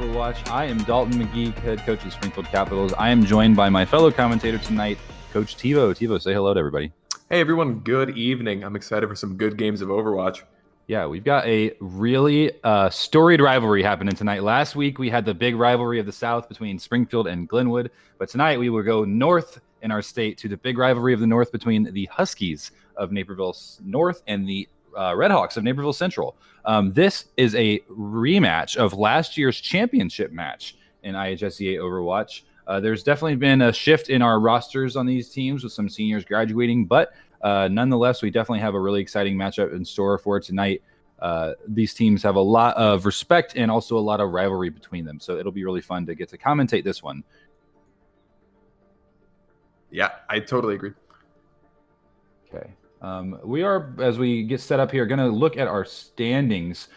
Overwatch. I am Dalton McGee, head coach of Springfield Capitals. I am joined by my fellow commentator tonight, Coach Tivo. Tivo, say hello to everybody. Hey everyone, good evening. I'm excited for some good games of Overwatch. Yeah, we've got a really storied rivalry happening tonight. Last week, we had the big rivalry of the South between Springfield and Glenwood. But tonight, we will go north in our state to the big rivalry of the North between the Huskies of Naperville North and the Redhawks of Naperville Central. This is a rematch of last year's championship match in IHSEA Overwatch. There's definitely been a shift in our rosters on these teams with some seniors graduating, but nonetheless, we definitely have a really exciting matchup in store for tonight. These teams have a lot of respect and also a lot of rivalry between them, so it'll be really fun to get to commentate this one. Yeah, I totally agree. Okay. We are, as we get set up here, going to look at our standings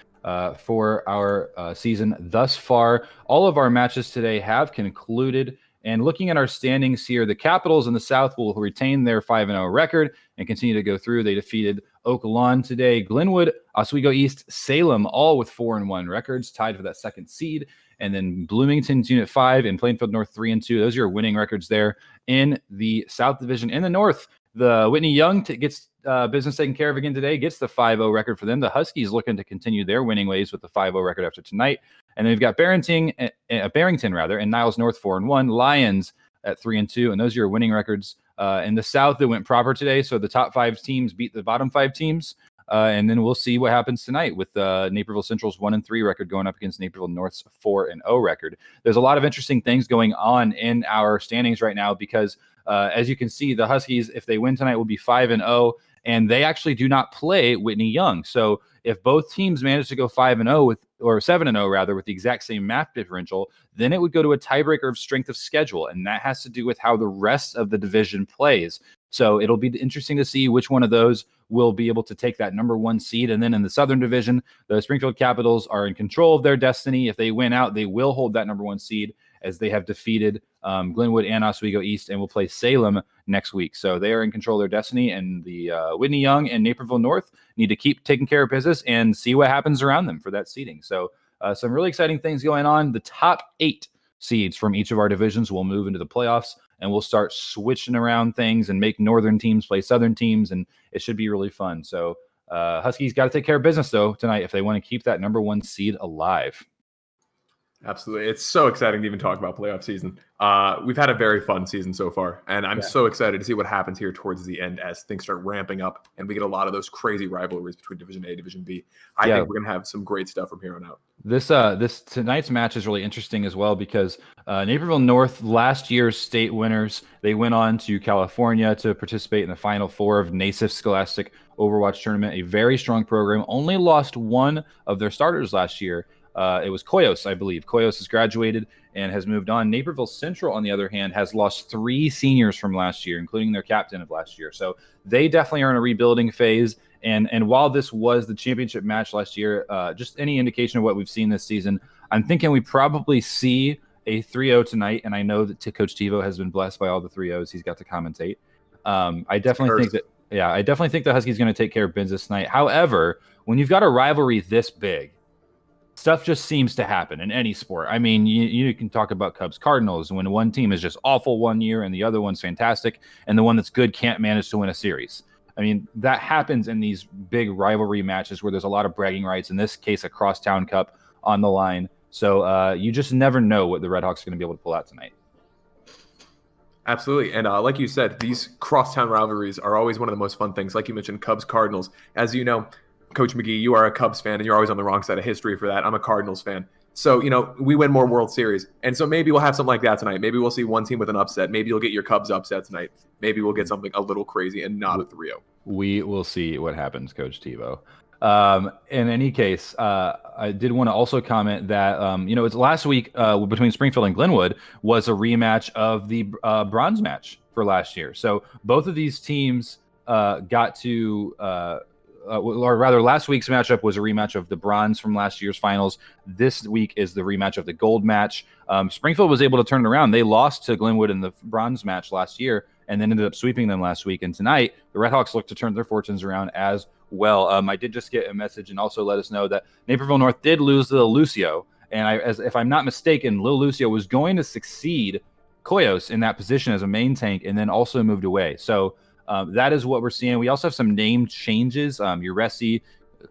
for our season thus far. All of our matches today have concluded. And looking at our standings here, the Capitals in the South will retain their 5-0 record and continue to go through. They defeated Oak Lawn today. Glenwood, Oswego East, Salem, all with 4-1 records, tied for that second seed. And then Bloomington's Unit 5 and Plainfield North 3-2. Those are your winning records there in the South Division. In the North, the Whitney Young gets business taken care of again today, gets the 5-0 record for them. The Huskies looking to continue their winning ways with the 5-0 record after tonight. And then we've got Barrington, and Niles North 4-1, Lions at 3-2, and those are your winning records. In the South, it went proper today, so the top 5 teams beat the bottom 5 teams. And then we'll see what happens tonight with Naperville Central's 1-3 record going up against Naperville North's 4-0 record. There's a lot of interesting things going on in our standings right now because, as you can see, the Huskies, if they win tonight, will be 5-0, and they actually do not play Whitney Young. So if both teams manage to go 5-0 or 7-0 rather, with the exact same math differential, then it would go to a tiebreaker of strength of schedule, and that has to do with how the rest of the division plays. So it'll be interesting to see which one of those will be able to take that number 1 seed. And then in the Southern Division, the Springfield Capitals are in control of their destiny. If they win out, they will hold that number 1 seed, as they have defeated Glenwood and Oswego East and will play Salem next week. So they are in control of their destiny, and the Whitney Young and Naperville North need to keep taking care of business and see what happens around them for that seeding. So some really exciting things going on. The top 8 seeds from each of our divisions will move into the playoffs, and we'll start switching around things and make northern teams play southern teams, and it should be really fun. So Huskies got to take care of business, though, tonight if they want to keep that number 1 seed alive. Absolutely. It's so exciting to even talk about playoff season. We've had a very fun season so far, and I'm so excited to see what happens here towards the end as things start ramping up and we get a lot of those crazy rivalries between Division A, Division B. I think we're going to have some great stuff from here on out. This tonight's match is really interesting as well because Naperville North, last year's state winners, they went on to California to participate in the Final Four of NASIF Scholastic Overwatch Tournament, a very strong program. Only lost one of their starters last year. It was Koyos, I believe. Koyos has graduated and has moved on. Naperville Central, on the other hand, has lost 3 seniors from last year, including their captain of last year. So they definitely are in a rebuilding phase. And while this was the championship match last year, just any indication of what we've seen this season, I'm thinking we probably see a 3-0 tonight. And I know that Coach Tivo has been blessed by all the 3-0s he's got to commentate. I definitely think the Huskies going to take care of business tonight. However, when you've got a rivalry this big, stuff just seems to happen in any sport. I mean, you can talk about Cubs Cardinals when one team is just awful one year and the other one's fantastic, and the one that's good can't manage to win a series. I mean, that happens in these big rivalry matches where there's a lot of bragging rights, in this case, a crosstown cup on the line. So you just never know what the Redhawks are going to be able to pull out tonight. Absolutely. And like you said, these crosstown rivalries are always one of the most fun things. Like you mentioned, Cubs Cardinals. As you know, Coach McGee, you are a Cubs fan, and you're always on the wrong side of history for that. I'm a Cardinals fan. So, we win more World Series. And so maybe we'll have something like that tonight. Maybe we'll see one team with an upset. Maybe you'll get your Cubs upset tonight. Maybe we'll get something a little crazy and not a 3-0. We will see what happens, Coach Tivo. In any case, I did want to also comment that, it's last week between Springfield and Glenwood was a rematch of the bronze match for last year. So both of these teams got to... or rather, last week's matchup was a rematch of the bronze from last year's finals. This week is the rematch of the gold match. Springfield was able to turn it around. They lost to Glenwood in the bronze match last year and then ended up sweeping them last week. And tonight, the Redhawks look to turn their fortunes around as well. I did just get a message and also let us know that Naperville North did lose to Lucio. And if I'm not mistaken, Lil Lucio was going to succeed Koyos in that position as a main tank and then also moved away. So that is what we're seeing. We also have some name changes. Uresi,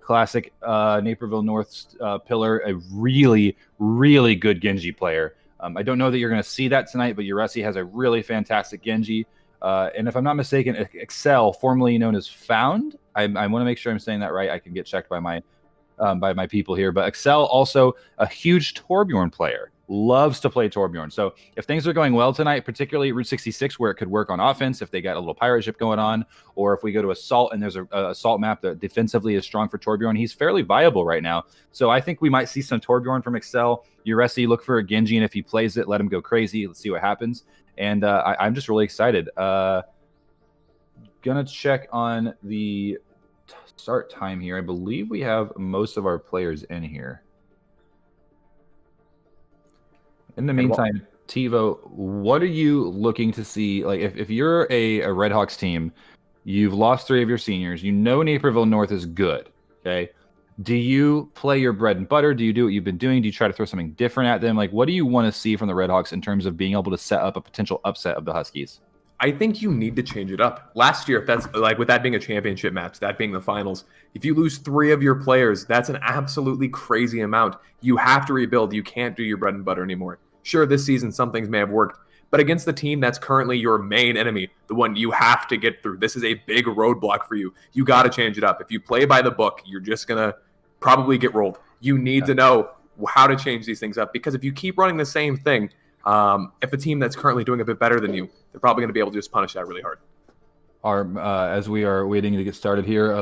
classic Naperville North pillar, a really, really good Genji player. I don't know that you're going to see that tonight, but Uresi has a really fantastic Genji. And if I'm not mistaken, Excel, formerly known as Found. I want to make sure I'm saying that right. I can get checked by my people here. But Excel, also a huge Torbjorn player. Loves to play Torbjorn. So if things are going well tonight, particularly Route 66, where it could work on offense, if they got a little pirate ship going on, or if we go to Assault and there's a Assault map that defensively is strong for Torbjorn, he's fairly viable right now. So I think we might see some Torbjorn from Excel. Uresi, look for a Genji, and if he plays it, let him go crazy. Let's see what happens. And I'm just really excited. Gonna check on the start time here. I believe we have most of our players in here. In the meantime, Tivo, what are you looking to see? Like, if you're a Redhawks team, you've lost 3 of your seniors, Naperville North is good, okay? Do you play your bread and butter? Do you do what you've been doing? Do you try to throw something different at them? Like, what do you want to see from the Redhawks in terms of being able to set up a potential upset of the Huskies? I think you need to change it up. Last year, if that's like with that being a championship match, that being the finals, if you lose 3 of your players, that's an absolutely crazy amount. You have to rebuild. You can't do your bread and butter anymore. Sure, this season some things may have worked, but against the team that's currently your main enemy, the one you have to get through, this is a big roadblock for you. You got to change it up. If you play by the book, you're just going to probably get rolled. You need to know how to change these things up, because if you keep running the same thing, if a team that's currently doing a bit better than you, they're probably going to be able to just punish that really hard. As we are waiting to get started here,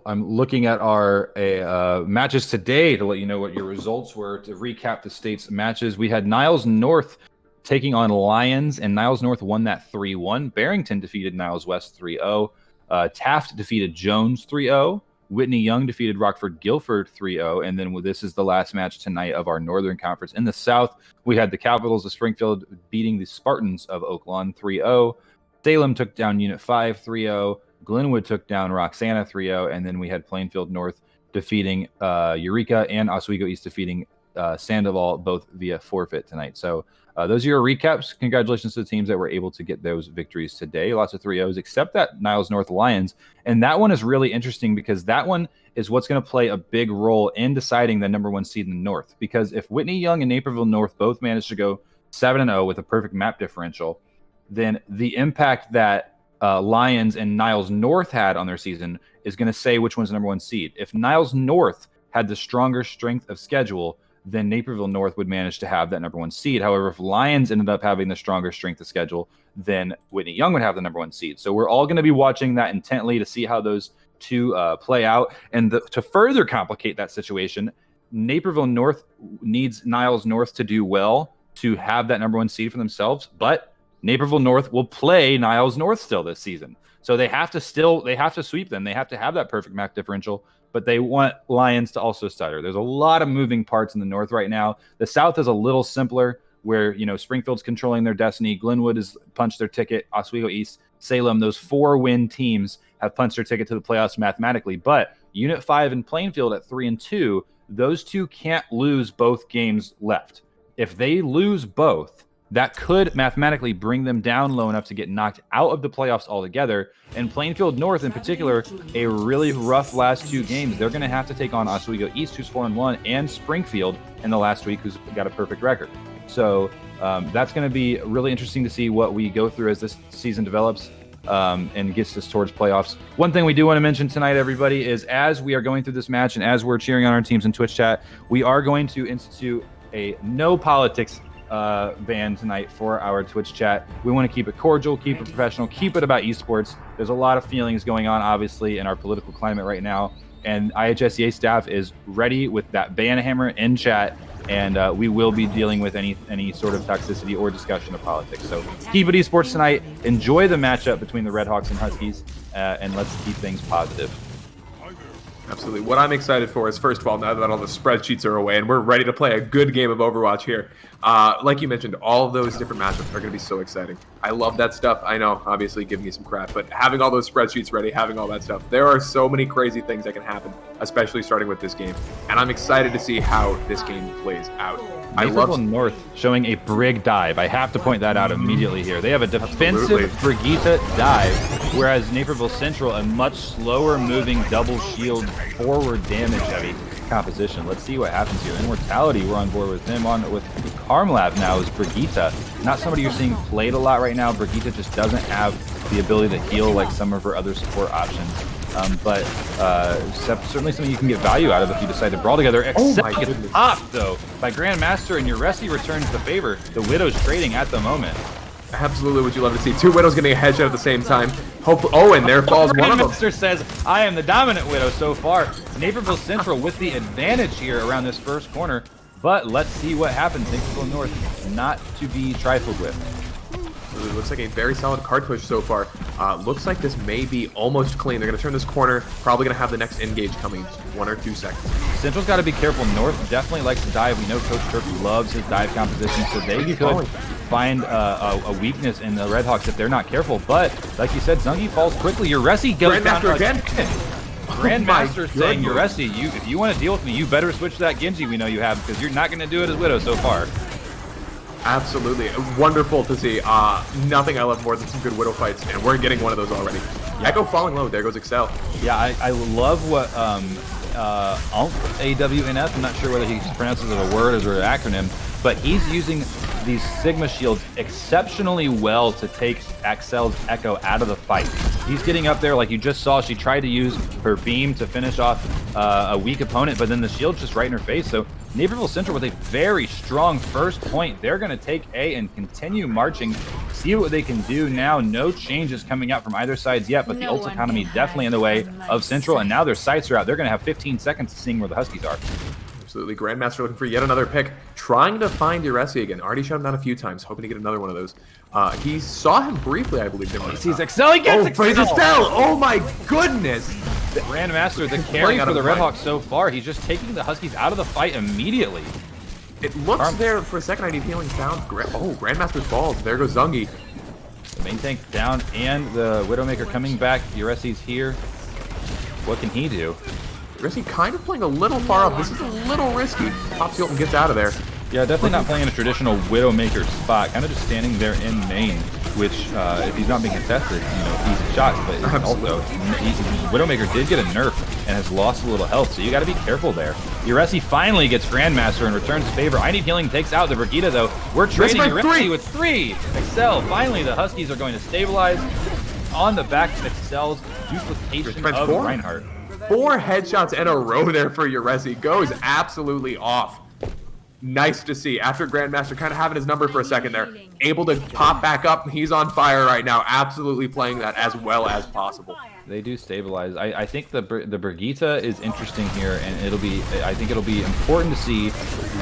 I'm looking at our matches today to let you know what your results were. To recap the state's matches, we had Niles North taking on Lions, and Niles North won that 3-1. Barrington defeated Niles West 3-0. Taft defeated Jones 3-0. Whitney Young defeated Rockford Guilford 3-0. And then this is the last match tonight of our Northern Conference. In the South, we had the Capitals of Springfield beating the Spartans of Oaklawn 3-0. Salem took down Unit 5 3-0. Glenwood took down Roxana 3-0. And then we had Plainfield North defeating Eureka, and Oswego East defeating Sandoval, both via forfeit tonight. So Those are your recaps. Congratulations to the teams that were able to get those victories today. Lots of 3-0s, except that Niles North Lions. And that one is really interesting because that one is what's going to play a big role in deciding the #1 seed in the North. Because if Whitney Young and Naperville North both manage to go 7-0 with a perfect map differential, then the impact that Lions and Niles North had on their season is going to say which one's the #1 seed. If Niles North had the stronger strength of schedule, then Naperville North would manage to have that #1 seed. However, if Lions ended up having the stronger strength of schedule, then Whitney Young would have the #1 seed. So we're all going to be watching that intently to see how those two play out. And to further complicate that situation, Naperville North needs Niles North to do well to have that #1 seed for themselves, but Naperville North will play Niles North still this season. So they have to sweep them. They have to have that perfect map differential, but they want Lions to also stutter. There's a lot of moving parts in the North right now. The South is a little simpler where, Springfield's controlling their destiny. Glenwood has punched their ticket. Oswego East, Salem, those 4-win teams have punched their ticket to the playoffs mathematically. But Unit 5 and Plainfield at 3-2, those two can't lose both games left. If they lose both, that could mathematically bring them down low enough to get knocked out of the playoffs altogether. And Plainfield North in particular, a really rough last 2 games. They're going to have to take on Oswego East, who's 4-1, and Springfield in the last week, who's got a perfect record. So that's going to be really interesting to see what we go through as this season develops and gets us towards playoffs. One thing we do want to mention tonight, everybody, is as we are going through this match and as we're cheering on our teams in Twitch chat, we are going to institute a no politics ban tonight for our Twitch chat. We want to keep it cordial, keep it professional, keep it about esports. There's a lot of feelings going on, obviously, in our political climate right now, and IHSEA staff is ready with that ban hammer in chat, and we will be dealing with any sort of toxicity or discussion of politics. So keep it esports tonight. Enjoy the matchup between the Redhawks and Huskies, and let's keep things positive. Absolutely. What I'm excited for is, first of all, now that all the spreadsheets are away and we're ready to play a good game of Overwatch here, like you mentioned, all of those different matchups are going to be so exciting. I love that stuff. I know, obviously, giving you some crap, but having all those spreadsheets ready, having all that stuff, there are so many crazy things that can happen, especially starting with this game. And I'm excited to see how this game plays out. Naperville North showing a Brig dive. I have to point that out immediately here. They have a defensive Brigitte dive, whereas Naperville Central, a much slower moving double shield forward damage heavy composition. Let's see what happens here. Immortality, we're on board with him. On with Carmlab now is Brigitte. Not somebody you're seeing played a lot right now. Brigitte just doesn't have the ability to heal like some of her other support options. But certainly something you can get value out of if you decide to brawl together. Except gets popped, though, by Grandmaster, and Uresi returns the favor. The Widow's trading at the moment. Absolutely what you love to see. 2 Widows getting a headshot at the same time. And there falls one of them. Grandmaster says, I am the dominant Widow so far. Naperville Central with the advantage here around this first corner. But let's see what happens. Naperville North not to be trifled with. It looks like a very solid card push so far. Looks like this may be almost clean. They're going to turn this corner. Probably going to have the next engage coming in 1 or 2 seconds. Central's got to be careful. North definitely likes to dive. We know Coach Turk loves his dive composition, so they could find a weakness in the Redhawks if they're not careful. But, like you said, Zungi falls quickly. Uresi goes Grandmaster down again. Grandmaster saying, Uresi, if you want to deal with me, you better switch to that Genji we know you have, because you're not going to do it as Widow so far. Absolutely. Wonderful to see. Nothing I love more than some good Widow fights, and we're getting one of those already. Yeah. Echo falling low. There goes Excel. Yeah, I love what AWNF, I'm not sure whether he pronounces it a word or an acronym, but he's using these Sigma shields exceptionally well to take Axel's Echo out of the fight. He's getting up there, like you just saw, she tried to use her beam to finish off a weak opponent, but then the shield's just right in her face. So Naperville Central with a very strong first point. They're going to take A and continue marching, see what they can do now. No changes coming out from either sides yet, but the ult economy definitely in the way of Central, and now their sights are out. They're going to have 15 seconds to seeing where the Huskies are. Absolutely. Grandmaster looking for yet another pick, trying to find Uresi again. Already shut him down a few times, hoping to get another one of those. He saw him briefly, I believe. He sees Excel, he gets Excel! Oh my goodness! Grandmaster, the carry for the Redhawks so far, he's just taking the Huskies out of the fight immediately. It looks there for a second I need healing sound. Grandmaster's balls. There goes Zungi. The main tank down and the Widowmaker coming back. Uresi's here. What can he do? Uresi kind of playing a little far up. This is a little risky. Pops ult and gets out of there. Yeah, definitely not playing in a traditional Widowmaker spot. Kind of just standing there in main, which if he's not being contested, easy shots. But also, Widowmaker did get a nerf and has lost a little health, so you got to be careful there. IHSEA finally gets Grandmaster and returns the favor. I Need Healing takes out the Brigitte, though. We're trading IHSEA with 3. Excel. Finally, the Huskies are going to stabilize on the back of Excel's duplication of Reinhardt. 4 headshots in a row there for IHSEA. Goes absolutely off. Nice to see. After Grandmaster kind of having his number for a second there, able to pop back up. He's on fire right now. Absolutely playing that as well as possible. They do stabilize. I think the Brigitte is interesting here, and I think it'll be important to see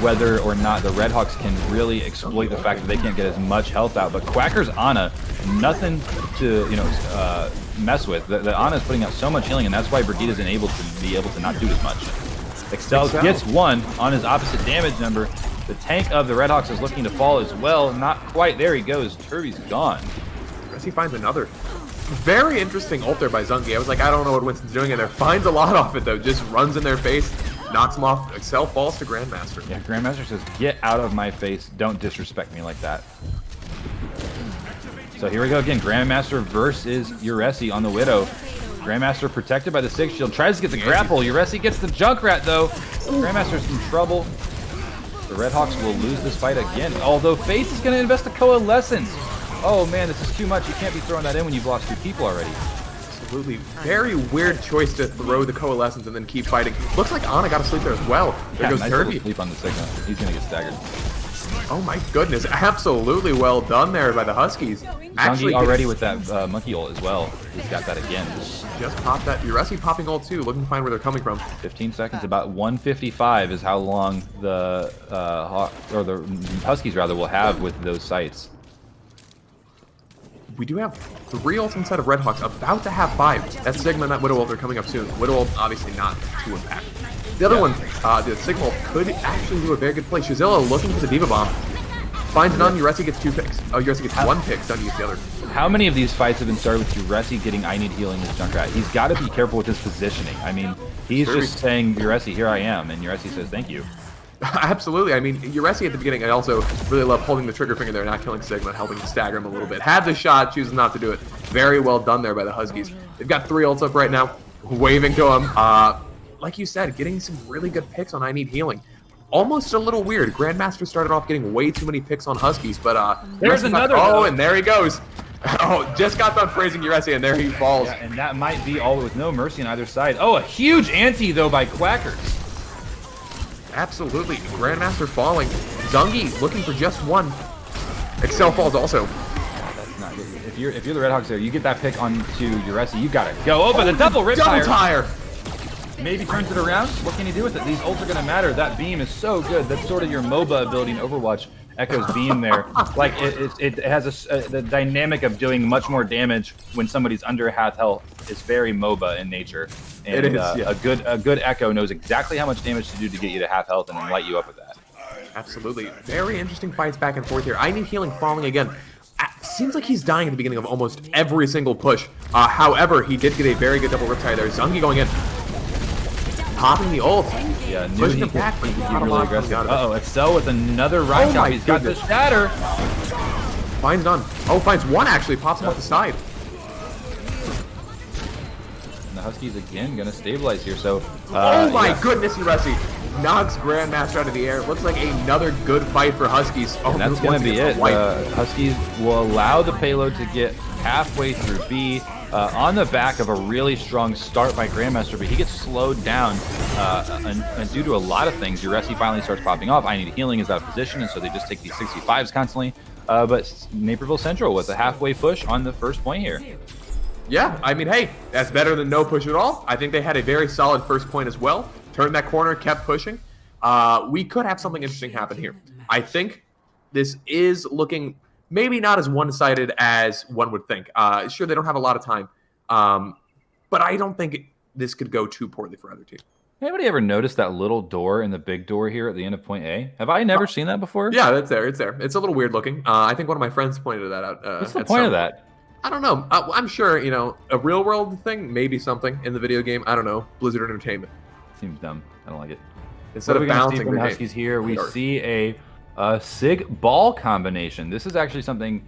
whether or not the Redhawks can really exploit the fact that they can't get as much health out. But Quacker's Ana, nothing to mess with. The Ana is putting out so much healing, and that's why Brigitte isn't able to not do as much. Excel gets 1 on his opposite damage number. The tank of the Redhawks is looking to fall as well. Not quite. There he goes. Turby's gone. He finds another. Very interesting ult there by Zungi. I was like, I don't know what Winston's doing in there. Finds a lot off it, though. Just runs in their face, knocks him off. Excel falls to Grandmaster. Yeah, Grandmaster says, get out of my face. Don't disrespect me like that. So here we go again. Grandmaster versus IHSEA on the Widow. Grandmaster protected by the 6 shield. Tries to get the grapple. IHSEA gets the Junkrat, though. Grandmaster's in trouble. The Redhawks will lose this fight again. Although FaZe is going to invest the Coalescence. Oh, man, this is too much. You can't be throwing that in when you've lost 2 people already. Absolutely. Very weird choice to throw the Coalescence and then keep fighting. Looks like Ana got to sleep there as well. There goes Turby. Sleep on the Sigma. He's going to get staggered. Oh my goodness, absolutely well done there by the Huskies. Actually, already with that monkey ult as well. He's got that again. Just popped that. IHSEA popping ult too, looking to find where they're coming from. 15 seconds, about 155 is how long the Huskies rather will have with those sites. We do have 3 ults inside of Redhawks, about to have 5. That Sigma and that Widow ult are coming up soon. Widow ult obviously not too impactful. The other one, the Sigma ult could actually do a very good play. Shazilla looking for the Diva Bomb. Finds none, IHSEA gets 2 picks. Oh, IHSEA gets 1 pick, Dunny gets the other. How many of these fights have been started with IHSEA getting I Need Healing this Junkrat? He's got to be careful with his positioning. I mean, he's just saying, IHSEA, here I am, and IHSEA says, thank you. Absolutely. I mean, IHSEA at the beginning, I also really love holding the trigger finger there, not killing Sigma, helping to stagger him a little bit. Had the shot, chooses not to do it. Very well done there by the Huskies. They've got 3 ults up right now, waving to him. Like you said, getting some really good picks on I Need Healing. Almost a little weird. Grandmaster started off getting way too many picks on Huskies, but there's another. Oh, and there he goes. Oh, just got done praising IHSEA, and there he falls. Yeah, and that might be all with no mercy on either side. Oh, a huge ante, though, by Quackers. Absolutely. Grandmaster falling. Zungi looking for just 1. Excel falls also. That's not good. If you're the Redhawks there, you get that pick onto IHSEA, you gotta go. Oh, but the double rip tire. Maybe turns it around. What can he do with it? These ults are gonna matter. That beam is so good. That's sort of your MOBA ability in Overwatch. Echo's beam there. Like it has the dynamic of doing much more damage when somebody's under half health. Is very MOBA in nature. And it is, yeah. a good Echo knows exactly how much damage to do to get you to half health and then light you up with that. Absolutely. Very interesting fights back and forth here. I Need Healing falling again. Seems like he's dying at the beginning of almost every single push. However, he did get a very good double riptide there. Zungi going in. Popping the ult. Yeah, pushing him back, but he can be really aggressive. Uh-oh, Excel with another right shot. He's got the shatter. Finds none. Oh, finds 1 actually. Pops him off the side. And the Huskies again gonna stabilize here. So. Oh my goodness, IHSEA knocks Grandmaster out of the air. Looks like another good fight for Huskies. Oh, and that's gonna be it. Huskies will allow the payload to get halfway through B. On the back of a really strong start by Grandmaster, but he gets slowed down and due to a lot of things. IHSEA finally starts popping off. I Need Healing is out of position, and so they just take these 65s constantly. But Naperville Central with a halfway push on the first point here. Yeah, I mean, hey, that's better than no push at all. I think they had a very solid first point as well. Turned that corner, kept pushing. We could have something interesting happen here. I think this is looking maybe not as one-sided as one would think. Sure, they don't have a lot of time, but I don't think this could go too poorly for either team. Anybody ever noticed that little door in the big door here at the end of point A? Have I never seen that before? Yeah, that's there. It's there. It's a little weird looking. I think one of my friends pointed that out. What's the point of that? I don't know. I'm sure, a real-world thing, maybe something in the video game. I don't know. Blizzard Entertainment. Seems dumb. I don't like it. Instead of bouncing from the Huskies here, we see a Sig ball combination. This is actually something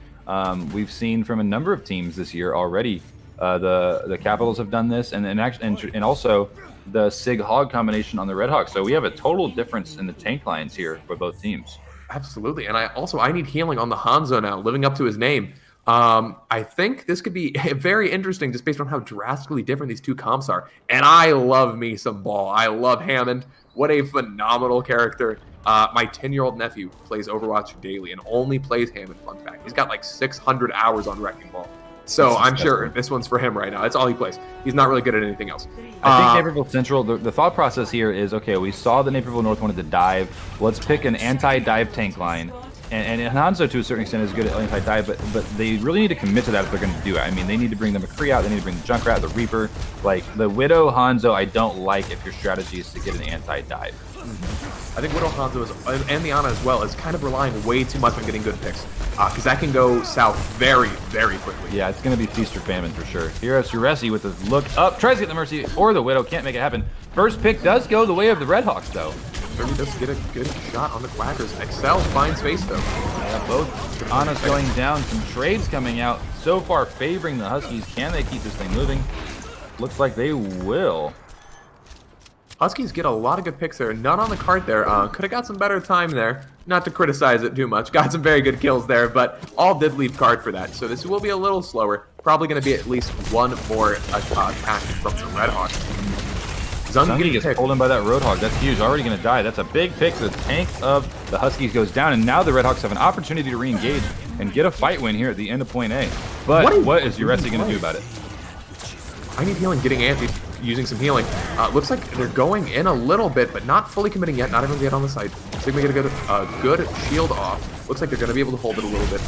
we've seen from a number of teams this year already. The Capitals have done this, and also the Sig hog combination on the Redhawks. So we have a total difference in the tank lines here for both teams. Absolutely. And I need healing on the Hanzo now, living up to his name. I think this could be very interesting just based on how drastically different these two comps are. And I love me some ball. I love Hammond. What a phenomenal character. My 10-year-old nephew plays Overwatch daily and only plays Hammond, fun fact. He's got like 600 hours on Wrecking Ball. So I'm sure this one's for him right now. That's all he plays. He's not really good at anything else. I think Naperville Central, the thought process here is, okay, we saw that Naperville North wanted to dive. Let's pick an anti-dive tank line. And Hanzo, to a certain extent, is good at anti-dive, but they really need to commit to that if they're going to do it. I mean, they need to bring the McCree out. They need to bring the Junkrat, the Reaper. Like, the Widow Hanzo, I don't like if your strategy is to get an anti-dive. I think Widow Hanzo and the Ana as well is kind of relying way too much on getting good picks because that can go south very, very quickly. Yeah, it's going to be feast or famine for sure. Here's Uresi with the look up, tries to get the Mercy or the Widow, can't make it happen. First pick does go the way of the Redhawks, though. Maybe does get a good shot on the Quackers. Excel finds space though. Yeah, both Ana's going down, some trades coming out so far favoring the Huskies. Can they keep this thing moving? Looks like they will. Huskies get a lot of good picks there. None on the cart there. Could have got some better time there. Not to criticize it too much. Got some very good kills there, but all did leave card for that. So this will be a little slower. Probably going to be at least one more attack from the Redhawks. Zungi gets pulled in by that Roadhog. That's huge. Already going to die. That's a big pick. The tank of the Huskies goes down, and now the Redhawks have an opportunity to re-engage and get a fight win here at the end of point A. But what is Uresi going to do about it? I need healing. Getting anti, using some healing. Looks like they're going in a little bit, but not fully committing yet. Not everyone yet on the side. Sigma get a good shield off. Looks like they're going to be able to hold it a little bit.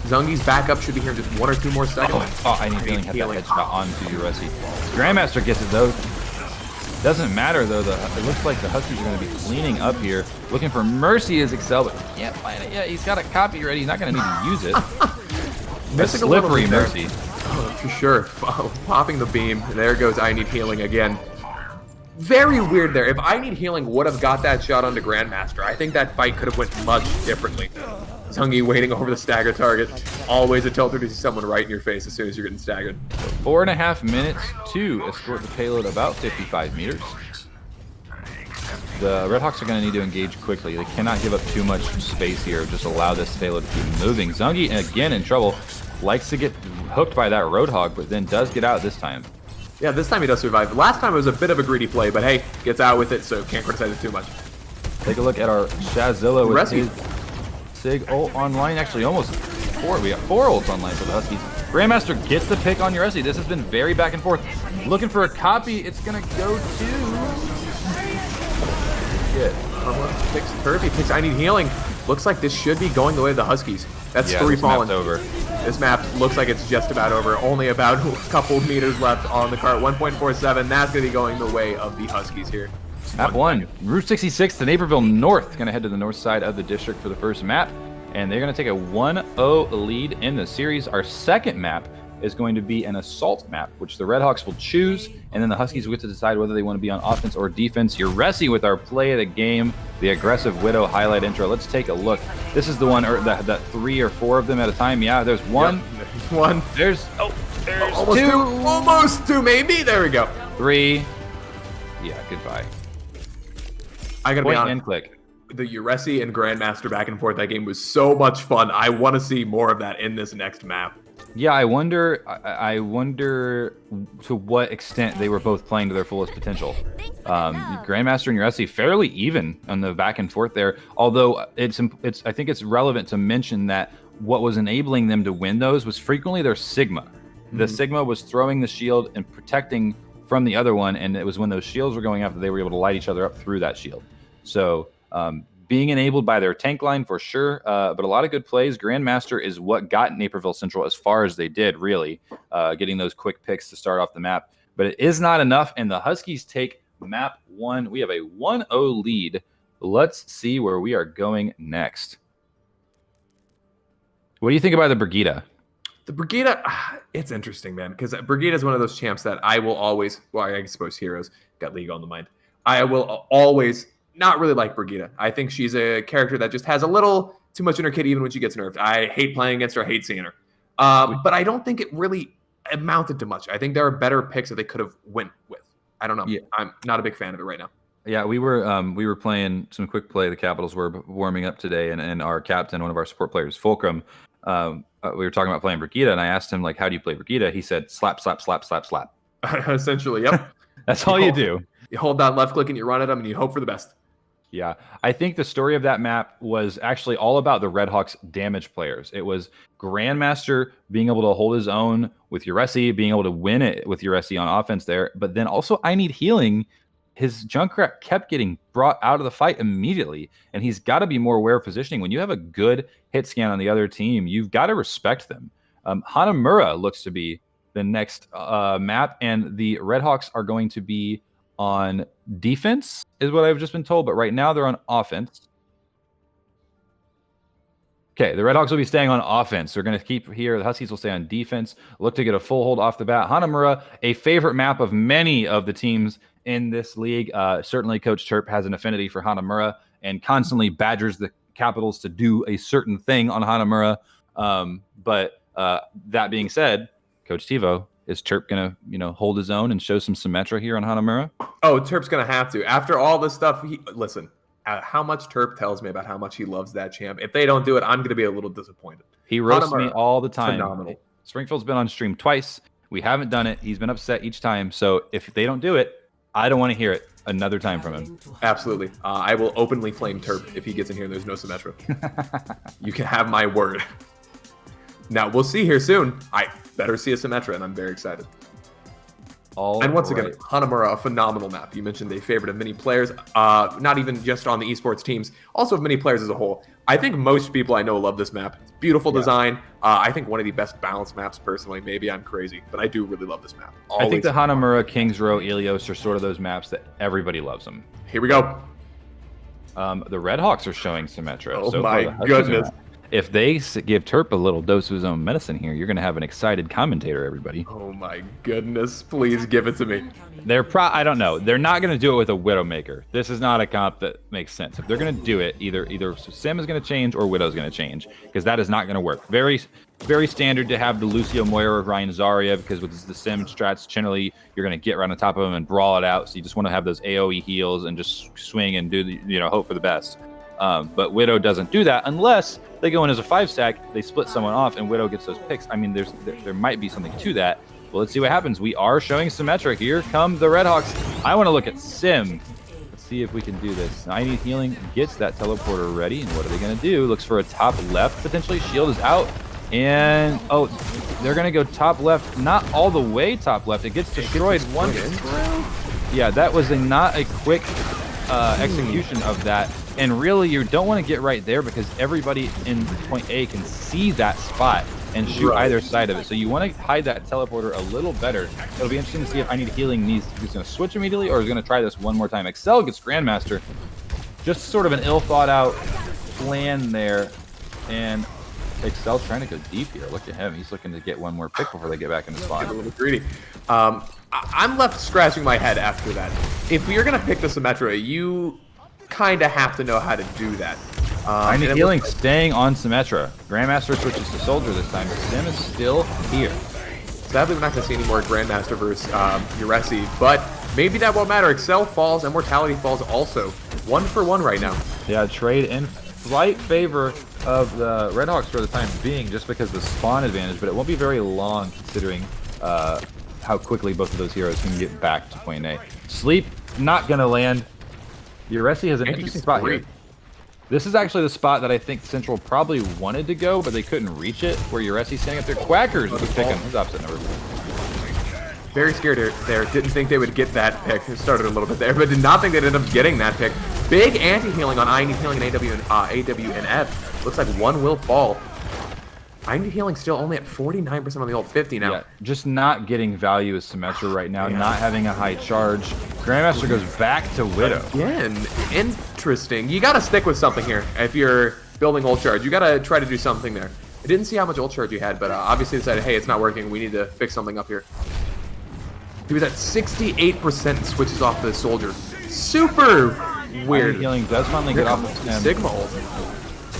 Zungi's backup should be here in just 1 or 2 more seconds. I need healing. Have that headshot onto Uresi. Grandmaster gets it though. Doesn't matter though. It looks like the Huskies are going to be cleaning up here, looking for Mercy as Excel, but he can't find it yet. He's got a copy ready. He's not going to need to use it. The slippery Mercy. Oh, for sure. Popping the beam. There goes I need healing again. Very weird there. If I need healing would have got that shot onto Grandmaster, I think that fight could have went much differently. Zungi waiting over the stagger target. Always a tilter to see someone right in your face as soon as you're getting staggered. 4.5 minutes to escort the payload about 55 meters. The Redhawks are going to need to engage quickly. They cannot give up too much space here. Just allow this payload to keep moving. Zungi, again in trouble, likes to get hooked by that Roadhog, but then does get out this time. Yeah, this time he does survive. Last time it was a bit of a greedy play, but hey, gets out with it, so can't criticize it too much. Take a look at our Shazilla with his Sig ult online. Actually, almost 4. We got 4 ults online for the Huskies. Grandmaster gets the pick on Uresi. This has been very back and forth. Looking for a copy. It's going to go to... Picks Turf. He picks I need healing. Looks like this should be going the way of the Huskies. That's 3 fallen. Over. This map looks like it's just about over. Only about a couple meters left on the cart. 1.47. That's going to be going the way of the Huskies here. Map 1. Route 66 to Naperville North. Going to head to the north side of the district for the first map. And they're going to take a 1-0 lead in the series. Our second map is going to be an assault map, which the Redhawks will choose, and then the Huskies will get to decide whether they want to be on offense or defense. Uresi with our play of the game, the aggressive Widow highlight intro. Let's take a look. This is the one, that 3 or 4 of them at a time. Yeah, there's one. Yep, there's one. There's almost 2. Almost 2, maybe. There we go. 3. Yeah, goodbye. I gotta be honest. And click. The Uresi and Grandmaster back and forth, that game was so much fun. I want to see more of that in this next map. Yeah, I wonder to what extent they were both playing to their fullest potential. Grandmaster and Uresi fairly even on the back and forth there. Although I think it's relevant to mention that what was enabling them to win those was frequently their Sigma. The Sigma was throwing the shield and protecting from the other one, and it was when those shields were going up that they were able to light each other up through that shield. So being enabled by their tank line for sure, but a lot of good plays. Grandmaster is what got Naperville Central as far as they did, really, getting those quick picks to start off the map. But it is not enough, and the Huskies take map 1. We have a 1-0 lead. Let's see where we are going next. What do you think about the Brigida? The Brigida, it's interesting, man, because Brigida is one of those champs that I will always, well, I suppose Heroes got League on the mind. I will always not really like Brigitte. I think she's a character that just has a little too much in her kit, even when she gets nerfed. I hate playing against her. I hate seeing her. But I don't think it really amounted to much. I think there are better picks that they could have went with. I don't know. Yeah. I'm not a big fan of it right now. Yeah, we were playing some quick play. The Capitals were warming up today, and our captain, one of our support players, Fulcrum, we were talking about playing Brigitte, and I asked him, like, how do you play Brigitte? He said, slap, slap, slap, slap, slap. Essentially, yep. That's all you do. You hold down left click and you run at them, and you hope for the best. Yeah, I think the story of that map was actually all about the Redhawks' damage players. It was Grandmaster being able to hold his own with Uresi, being able to win it with Uresi on offense there, but then also I Need Healing. His Junkrat kept getting brought out of the fight immediately, and he's got to be more aware of positioning. When you have a good hit scan on the other team, you've got to respect them. Hanamura looks to be the next map, and the Redhawks are going to be on defense, is what I've just been told, but right now they're on offense. Okay, the Redhawks will be staying on offense. They're going to keep here. The Huskies will stay on defense, look to get a full hold off the bat. Hanamura, a favorite map of many of the teams in this league. Certainly Coach Terp has an affinity for Hanamura and constantly badgers the Capitals to do a certain thing on Hanamura. But that being said, Coach Tivo, is Terp going to, hold his own and show some Symmetra here on Hanamura? Oh, Terp's going to have to. After all this stuff, listen, how much Terp tells me about how much he loves that champ. If they don't do it, I'm going to be a little disappointed. He roasts me all the time. Phenomenal. Springfield's been on stream twice. We haven't done it. He's been upset each time. So if they don't do it, I don't want to hear it another time from him. Absolutely. I will openly flame Terp if he gets in here and there's no Symmetra. You can have my word. Now, we'll see here soon. I better see a Symmetra, and I'm very excited. And once again, Hanamura, a phenomenal map. You mentioned a favorite of many players, not even just on the esports teams, also of many players as a whole. I think most people I know love this map. It's beautiful design. I think one of the best balanced maps, personally. Maybe I'm crazy, but I do really love this map. I think the Hanamura, Kings Row, Ilios are sort of those maps that everybody loves them. Here we go. The Redhawks are showing Symmetra. Oh my goodness. If they give Terp a little dose of his own medicine here, you're going to have an excited commentator, everybody. Oh my goodness. Please give it to me. I don't know. They're not going to do it with a Widowmaker. This is not a comp that makes sense. If they're going to do it, either Sim is going to change or Widow's going to change, because that is not going to work. Very, very standard to have the Lucio Moira or Ryan Zarya, because with the Sim strats, generally you're going to get right on top of them and brawl it out. So you just want to have those AoE heals and just swing and do hope for the best. But Widow doesn't do that unless they go in as a 5-stack, they split someone off, and Widow gets those picks. I mean, there might be something to that. Well, let's see what happens. We are showing Symmetra. Here come the Redhawks. I want to look at Sim. Let's see if we can do this. I Need Healing gets that teleporter ready, and what are they going to do? Looks for a top left, potentially. Shield is out, and, they're going to go top left. Not all the way top left. It gets destroyed once through. Yeah, that was not a quick execution of that. And really, you don't want to get right there because everybody in point A can see that spot and shoot either side of it. So you want to hide that teleporter a little better. It'll be interesting to see if I Need Healing he's going to switch immediately or is going to try this one more time. Excel gets Grandmaster. Just sort of an ill-thought-out plan there. And Excel trying to go deep here. Look at him. He's looking to get one more pick before they get back in the spot. A little greedy. I'm left scratching my head after that. If you're going to pick the Symmetra, you kind of have to know how to do that. I Need Healing staying on Symmetra. Grandmaster switches to Soldier this time, but Sim is still here. Sadly, we're not going to see any more Grandmaster versus Uresi, but maybe that won't matter. Excel falls, Immortality falls also. 1-for-1 right now. Yeah, trade in slight favor of the Redhawks for the time being, just because of the spawn advantage, but it won't be very long considering how quickly both of those heroes can get back to point A. Sleep, not going to land. Uresi has an interesting spot here. This is actually the spot that I think Central probably wanted to go, but they couldn't reach it, where Uresi's standing up there. Quackers would pick him. His opposite number. Very scared there. Didn't think they would get that pick. It started a little bit there, but did not think they'd end up getting that pick. Big anti-healing on I Need Healing and AW and F. Looks like one will fall. I Need Healing still only at 49% on the ult, 50 now. Yeah, just not getting value as Symmetra right now, not having a high charge. Grandmaster goes back to Widow. Again, interesting. You got to stick with something here if you're building ult charge. You got to try to do something there. I didn't see how much ult charge you had, but obviously decided, hey, it's not working. We need to fix something up here. He was at 68% switches off the Soldier. Super Weird. Healing does finally get off of Sim. Sigma ult.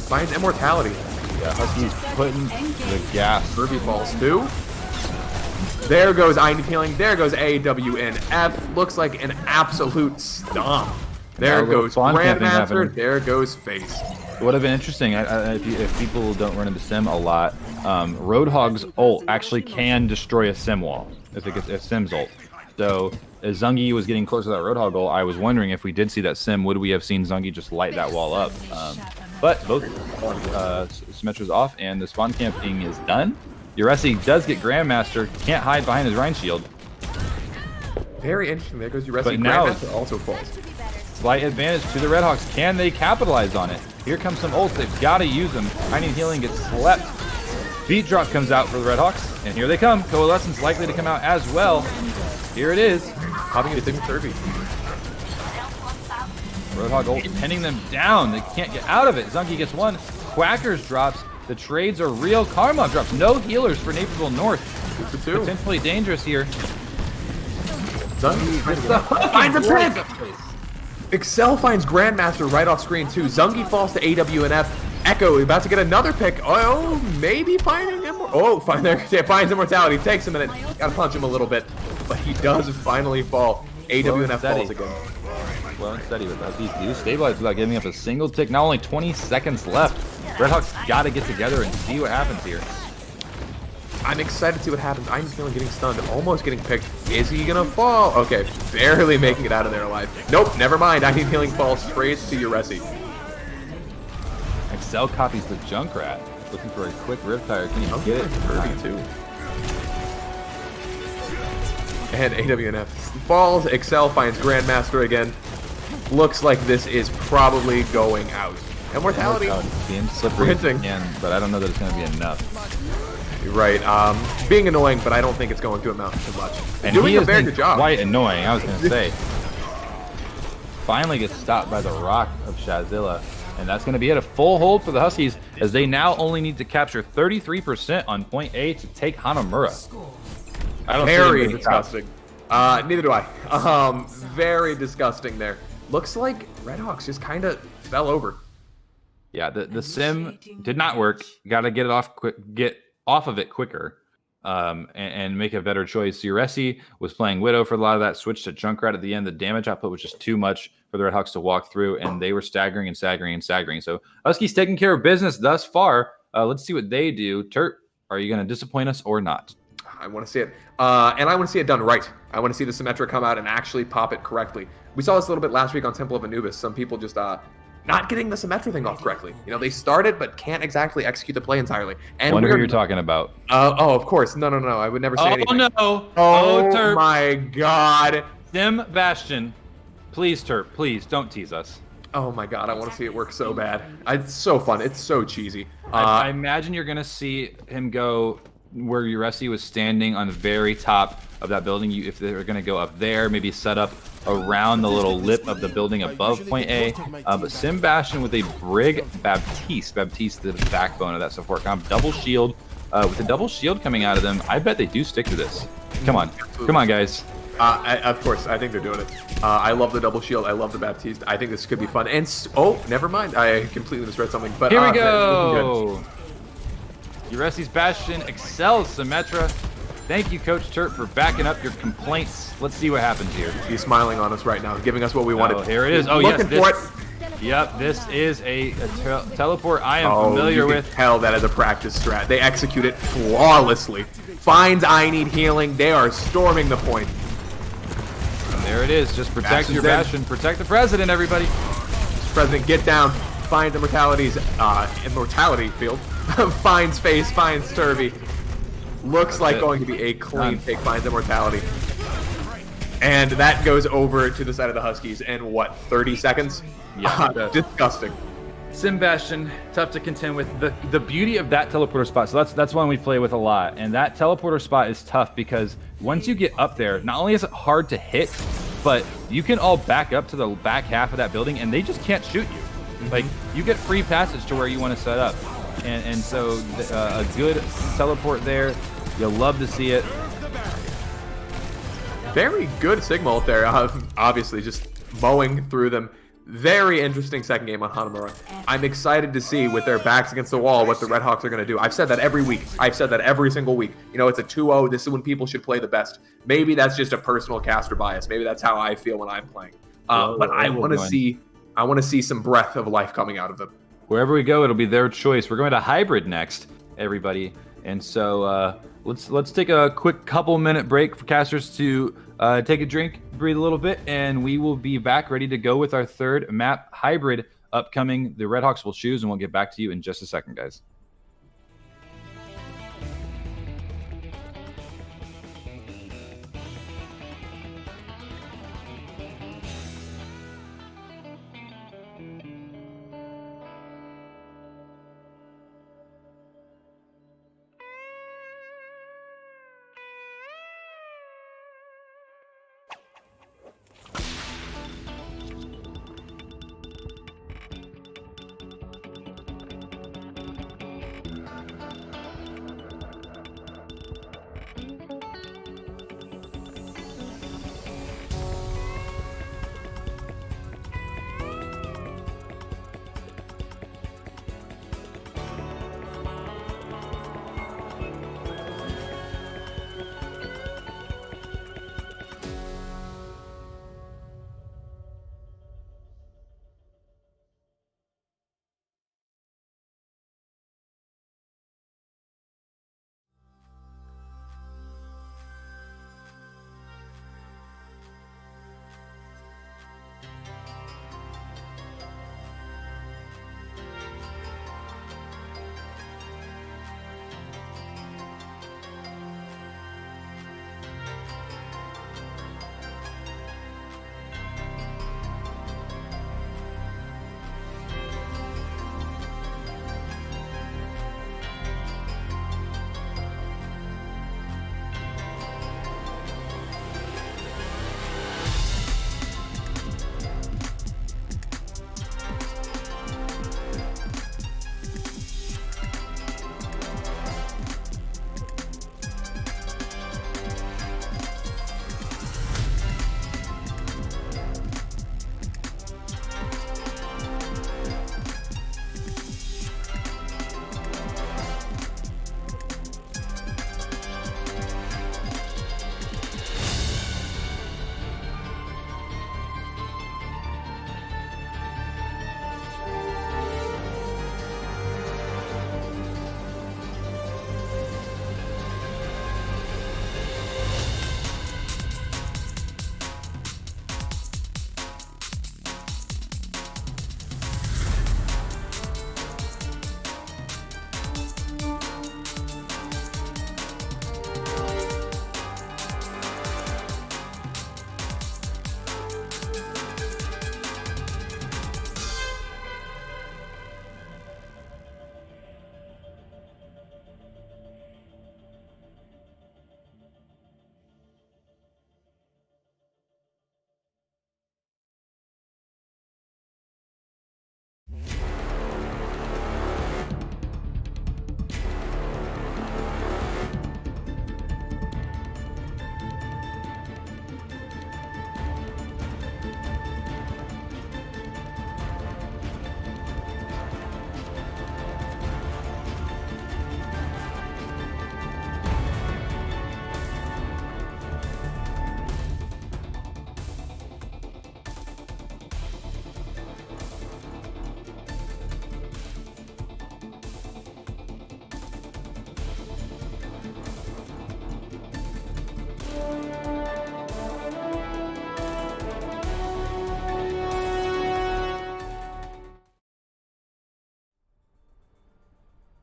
Finds immortality. Yeah, Husky's putting the gas. Ruby falls too. There goes I Need Healing. There goes AWNF. Looks like an absolute stomp. There goes Grandmaster. There goes Face. It would have been interesting if people don't run into Sim a lot. Roadhog's ult actually can destroy a Sim wall if Sim's ult. So as Zungi was getting closer to that Roadhog ult, I was wondering if we did see that Sim, would we have seen Zungi just light that wall up? But both Symmetra's off and the spawn camping is done. Uresi does get Grandmaster, can't hide behind his Rhine shield. Very interesting. There goes Uresi. But now, Grandmaster also falls. Slight advantage to the Redhawks. Can they capitalize on it? Here comes some ults. They've got to use them. I Need Healing gets slept. Beat drop comes out for the Redhawks, and here they come. Coalescence likely to come out as well. Here it is. Popping it to Derby. Roadhog ult pinning them down. They can't get out of it. Zungi gets one. Quackers drops. The trades are real. Karma drops. No healers for Naperville North. 2-2. Potentially dangerous here. Zungi finds a pick. Excel finds Grandmaster right off screen too. Zungi falls to AWNF. Echo about to get another pick. Oh, maybe finding him. Oh, finds immortality. Takes a minute. Gotta punch him a little bit, but he does finally fall. AWNF falls again. Well and steady with that. These do stabilize without giving up a single tick. Now only 20 seconds left. Redhawks got to get together and see what happens here. I'm excited to see what happens. I'm feeling getting stunned, almost getting picked. Is he gonna fall? Okay, barely making it out of there alive. Nope, never mind. I Need Healing falls straight to Uresi. Excel copies the Junkrat, looking for a quick Riptire. Can he get it? 32. And AWNF falls. Excel finds Grandmaster again. Looks like this is probably going out. Immortality. Being slippery again, but I don't know that it's going to be enough. You're right. Being annoying, but I don't think it's going to amount to much. And doing a very good job. Quite annoying, I was going to say. Finally gets stopped by the rock of Shazilla. And that's going to be at a full hold for the Huskies, as they now only need to capture 33% on point A to take Hanamura. I don't very disgusting. Neither do I. Very disgusting there. Looks like Redhawks just kind of fell over. Yeah, the sim did not work. Got to get off of it quicker, and make a better choice. Uresi was playing Widow for a lot of that. Switched to Junkrat at the end. The damage output was just too much for the Redhawks to walk through, and they were staggering and staggering and staggering. So Huskies taking care of business thus far. Let's see what they do. Turt, are you going to disappoint us or not? I want to see it, and I want to see it done right. I want to see the Symmetra come out and actually pop it correctly. We saw this a little bit last week on Temple of Anubis. Some people just not getting the Symmetra thing off correctly. You know, they started but can't exactly execute the play entirely. And wonder who you're talking about. Oh, of course. No. I would never say anything. Oh, no. Oh, my God. Sim Bastion. Please, Turp. Please, don't tease us. Oh, my God. I want to see it work so bad. It's so fun. It's so cheesy. I imagine you're going to see him go where Uresi was standing on the very top of that building. If they're going to go up there, maybe set up around the little lip of the building above point A. But Sim Bastion with a Brig Baptiste, the backbone of that support comp. Double shield. With the double shield coming out of them, I bet they do stick to this. Come on, guys. Of course, I think they're doing it. I love the double shield. I love the Baptiste. I think this could be fun. And never mind. I completely misread something. But here we go. Uresi's Bastion excels Symmetra. Thank you, Coach Turt, for backing up your complaints. Let's see what happens here. He's smiling on us right now, giving us what we wanted. Here it is. Oh, yes. Yep, this is a teleport I am familiar with. You can tell that as a practice strat. They execute it flawlessly. Finds I Need Healing. They are storming the point. And there it is. Just protect your Bastion. Protect the president, everybody. President, get down. Finds immortality field. Finds Face. Finds Turvy. Looks like going to be a clean pick. Finds immortality. And that goes over to the side of the Huskies in, what, 30 seconds? Yeah. Disgusting. Sim Bastion, tough to contend with. The beauty of that teleporter spot, so that's one we play with a lot. And that teleporter spot is tough because once you get up there, not only is it hard to hit, but you can all back up to the back half of that building and they just can't shoot you. Mm-hmm. Like, you get free passage to where you want to set up. And so a good teleport there, you'll love to see it. Very good Sigma ult there, obviously just mowing through them. Very interesting second game on Hanamura. I'm excited to see, with their backs against the wall, what the Red Hawks are going to do. I've said that every week. I've said that every single week. You know, it's a 2-0. This is when people should play the best. Maybe that's just a personal caster bias. Maybe that's how I feel when I'm playing. But I want to see some breath of life coming out of them. Wherever we go, it'll be their choice. We're going to hybrid next, everybody. And so let's take a quick couple-minute break for casters to take a drink, breathe a little bit, and we will be back ready to go with our third map hybrid upcoming. The Red Hawks will choose, and we'll get back to you in just a second, guys.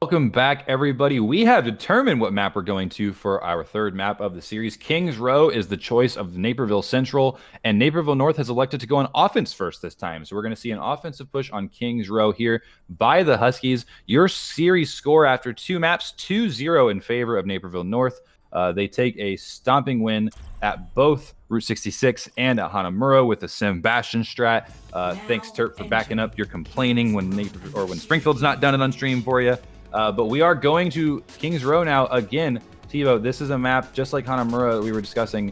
Welcome back, everybody. We have determined what map we're going to for our third map of the series. Kings Row is the choice of Naperville Central, and Naperville North has elected to go on offense first this time. So we're going to see an offensive push on Kings Row here by the Huskies. Your series score after two maps, 2-0 in favor of Naperville North. They take a stomping win at both Route 66 and at Hanamura with the Sim Bastion strat. Thanks, Turp, for backing up your complaining when Springfield's not done it on stream for you. But we are going to Kings Row now again. Tebow, this is a map just like Hanamura we were discussing.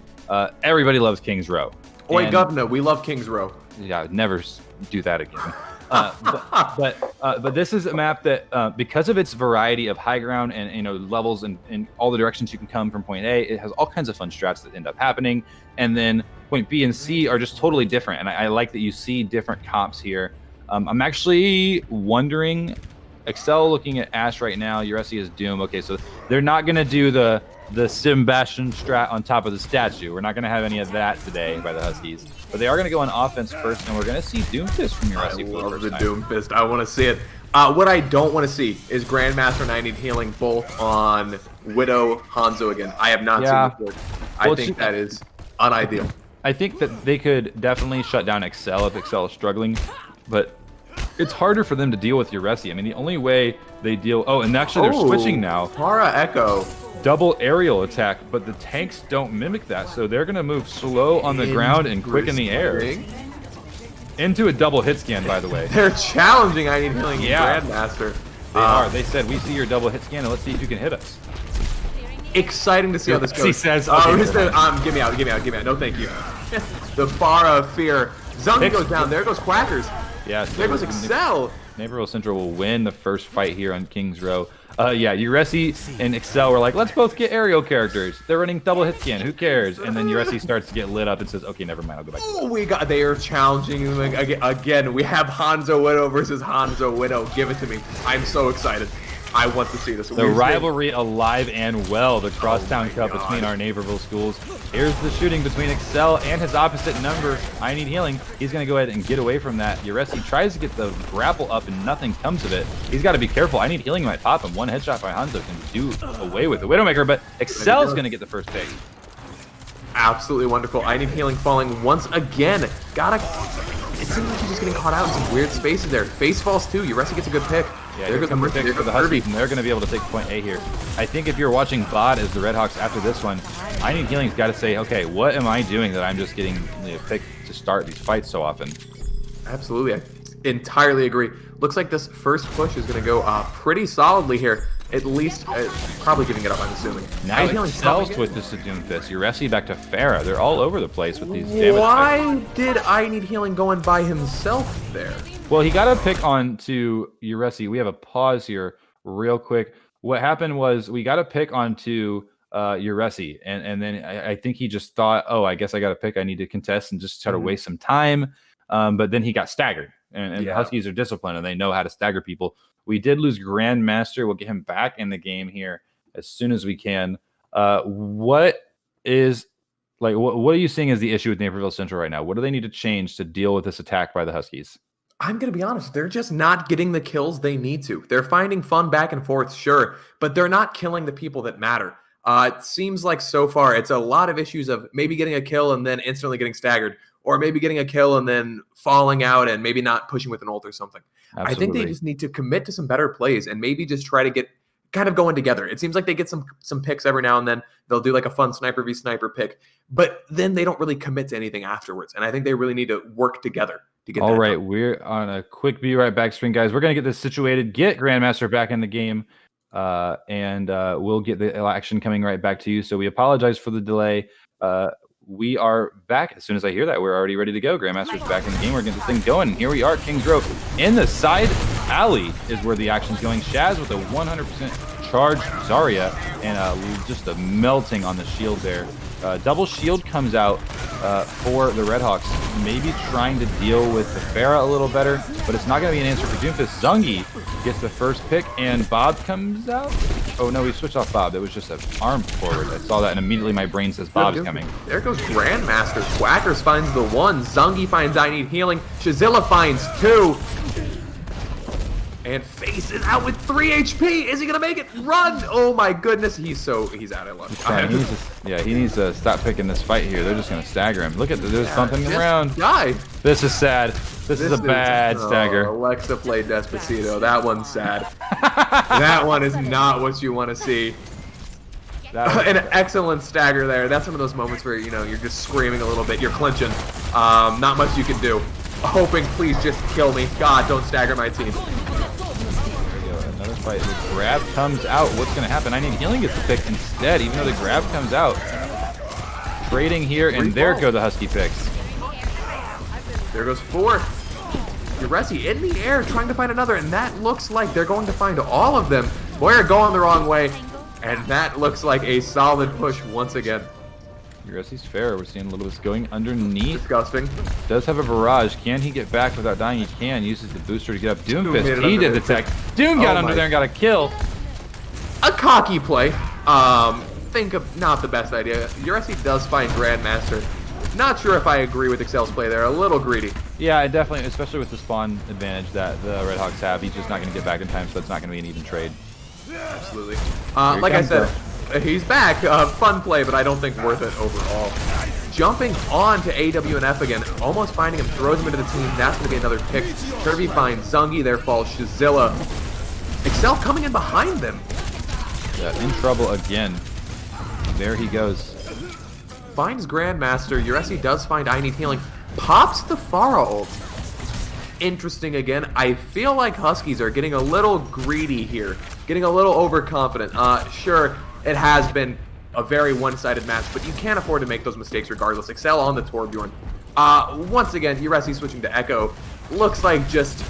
Everybody loves Kings Row. Oi, Governor, we love Kings Row. Yeah, never do that again. But this is a map that, because of its variety of high ground and levels and all the directions you can come from point A, it has all kinds of fun strats that end up happening. And then point B and C are just totally different. And I like that you see different comps here. I'm actually wondering, Excel looking at Ash right now, IHSEA is Doom. Okay, so they're not gonna do the Sebastian strat on top of the statue. We're not going to have any of that today by the Huskies. But they are going to go on offense first, and we're going to see Doomfist from IHSEA. I love the Doomfist. I want to see it. What I don't want to see is Grandmaster and I Need Healing both on Widow Hanzo again. I have not seen this work. I think that is unideal. I think that they could definitely shut down Excel if Excel is struggling, but it's harder for them to deal with IHSEA. I mean, the only way they deal... Oh, and actually they're switching now. Para Echo. Double aerial attack, but the tanks don't mimic that, so they're going to move slow on the ground and quick in the air. Into a double hit scan, by the way. They're challenging I Need Healing Grandmaster. They are. They said, we see your double hit scan, and let's see if you can hit us. Exciting to see how this goes. He says, okay, give me out. No, thank you. The Farah of Fear. Zung goes down. There goes Quackers. Yes. There goes Excel. Naperville Central will win the first fight here on Kings Row. IHSEA and Excel were like, let's both get aerial characters. They're running double hit scan. Who cares? And then IHSEA starts to get lit up and says, okay, never mind. I'll go back. Oh, they are challenging again. We have Hanzo Widow versus Hanzo Widow. Give it to me. I'm so excited. I want to see this. The rivalry alive and well. The Crosstown Cup between our Naperville schools. Here's the shooting between Excel and his opposite number. I Need Healing. He's going to go ahead and get away from that. IHSEA tries to get the grapple up and nothing comes of it. He's got to be careful. I Need Healing might pop him. One headshot by Hanzo can do away with the Widowmaker, but Excel's going to get the first pick. Absolutely wonderful. I Need Healing falling once again. It seems like he's just getting caught out in some weird spaces there. Face falls too. IHSEA gets a good pick. Yeah, there goes the pick for the Huskies, and they're going to be able to take point A here. I think if you're watching VOD as the Redhawks after this one, I Need Healing's got to say, okay, what am I doing that I'm just getting picked to start these fights so often? Absolutely. I entirely agree. Looks like this first push is going to go pretty solidly here. At least, probably giving it up, I'm assuming. Now Excel's switches to Doomfist. IHSEA back to Farah. They're all over the place with these damage. Why did I Need Healing go in by himself there? Well, he got a pick on to IHSEA. We have a pause here real quick. What happened was we got a pick onto IHSEA, and then I think he just thought, oh, I guess I got a pick. I need to contest and just try to waste some time. But then he got staggered. And the Huskies are disciplined, and they know how to stagger people. We did lose Grandmaster. We'll get him back in the game here as soon as we can. What are you seeing as the issue with Naperville Central right now? What do they need to change to deal with this attack by the Huskies? I'm going to be honest. They're just not getting the kills they need to. They're finding fun back and forth, sure, but they're not killing the people that matter. It seems like so far it's a lot of issues of maybe getting a kill and then instantly getting staggered, or maybe getting a kill and then falling out and maybe not pushing with an ult or something. Absolutely. I think they just need to commit to some better plays and maybe just try to get kind of going together. It seems like they get some picks every now and then. They'll do like a fun sniper v sniper pick, but then they don't really commit to anything afterwards. And I think they really need to work together to get all right, done. We're on a quick be right back screen, guys. We're going to get this situated, get Grandmaster back in the game, and we'll get the action coming right back to you. So we apologize for the delay. We are back as soon as I hear that. We're already ready to go. Grandmaster's back in the game. We're getting this thing going. Here we are, Kings Row. In the side alley is where the action's going. Shaz with a 100% charged Zarya and just a melting on the shield there. Double shield comes out for the Redhawks, maybe trying to deal with the Farah a little better, but it's not going to be an answer for Doomfist. Zungi gets the first pick, and Bob comes out. Oh, no, we switched off Bob. It was just an arm forward. I saw that, and immediately my brain says Bob's coming. There goes Grandmaster. Quackers finds the one. Zungi finds I Need Healing. Shazilla finds two. And Face is out with 3 HP. Is he gonna make it? Run! Oh my goodness, he's out of luck. He needs to stop picking this fight here. They're just gonna stagger him. Look at there's something around. Die. This is sad. This is a bad stagger. Alexa played Despacito. That one's sad. That one is not what you want to see. An excellent stagger there. That's one of those moments where you're just screaming a little bit. You're clinching. Not much you can do. Hoping, please just kill me. God, don't stagger my team. Another fight. The grab comes out. What's going to happen? I Need Healing gets the pick instead, even though the grab comes out. Trading here, and there go the Husky picks. There goes 4. Uresi in the air trying to find another, and that looks like they're going to find all of them. Boyer going the wrong way, and that looks like a solid push once again. Uresi's fair. We're seeing a little bit going underneath. Disgusting. Does have a barrage. Can he get back without dying? He can. Uses the booster to get up. Doomfist. He did the tech. Doom got under there and got a kill. A cocky play. Think of not the best idea. Uresi does find Grandmaster. Not sure if I agree with Excel's play there. A little greedy. Yeah, I definitely, especially with the spawn advantage that the Redhawks have. He's just not going to get back in time, so it's not going to be an even trade. Absolutely. Like I said, he's back. Fun play, but I don't think worth it overall. Jumping on to AWNF again, almost finding him, throws him into the team. That's going to be another pick. Kirby finds Zungi. There falls Shazilla. Excel coming in behind them. Yeah, in trouble again. There he goes. Finds Grandmaster. Uresi does find I Need Healing. Pops the Pharah ult. Interesting again. I feel like Huskies are getting a little greedy here. Getting a little overconfident. Sure, it has been a very one-sided match, but you can't afford to make those mistakes regardless. Excel on the Torbjorn. Once again, Uresi switching to Echo. Looks like just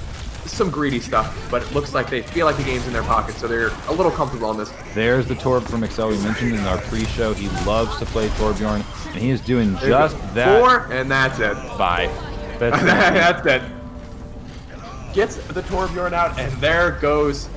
some greedy stuff, but it looks like they feel like the game's in their pocket, so they're a little comfortable on this. There's the Torb from Excel. We mentioned in our pre-show he loves to play Torbjorn, and he is doing just that. 4, and that's it. Bye. That's it. Gets the Torbjorn out, and there goes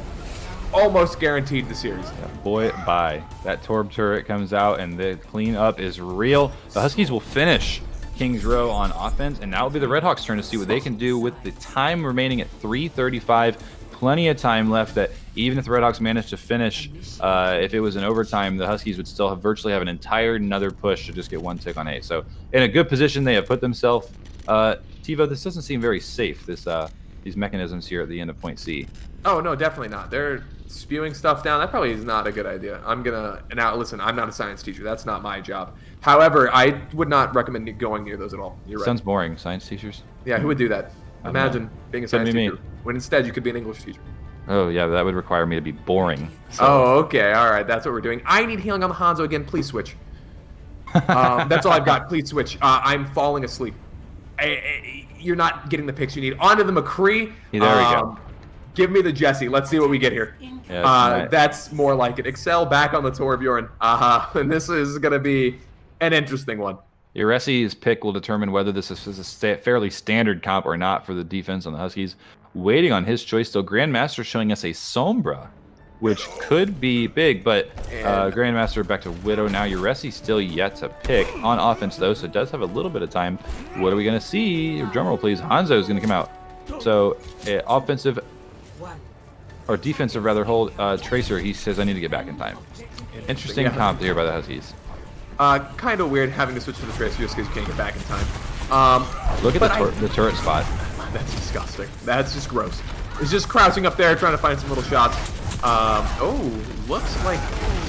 almost guaranteed the series. Yeah, boy, bye. That Torb turret comes out, and the cleanup is real. The Huskies will finish Kings Row on offense, and now it'll be the Redhawks' turn to see what they can do with the time remaining at 3:35. Plenty of time left that even if the Redhawks managed to finish, if it was an overtime, the Huskies would still have virtually have an entire another push to just get one tick on A. So in a good position, they have put themselves. Tivo, this doesn't seem very safe, these mechanisms here at the end of point C. Oh, no, definitely not. They're spewing stuff down. That probably is not a good idea. Now listen, I'm not a science teacher. That's not my job. However, I would not recommend going near those at all. You're right. Sounds boring, science teachers. Yeah, who would do that? Imagine being a science teacher when instead you could be an English teacher. Oh, yeah, that would require me to be boring. So. Oh, okay. All right, that's what we're doing. I need healing on the Hanzo again. Please switch. That's all I've got. Please switch. I'm falling asleep. You're not getting the picks you need. Onto the McCree. Yeah, there we go. Give me the Jesse. Let's see what we get here. Yeah, that's more like it. Excel back on the Torbjorn. And this is going to be an interesting one. Uresi's pick will determine whether this is a fairly standard comp or not for the defense on the Huskies. Waiting on his choice, though. Grandmaster showing us a Sombra, which could be big, but Grandmaster back to Widow now. Uresi still yet to pick on offense, though, so it does have a little bit of time. What are we going to see? Drumroll, please. Hanzo is going to come out. So, offensive, or defensive, rather, hold. Tracer, he says, I need to get back in time. Interesting comp here by the Huskies. Kind of weird having to switch to the Tracer just because you can't get back in time. Look at the turret spot. That's disgusting. That's just gross. It's just crouching up there trying to find some little shots. Looks like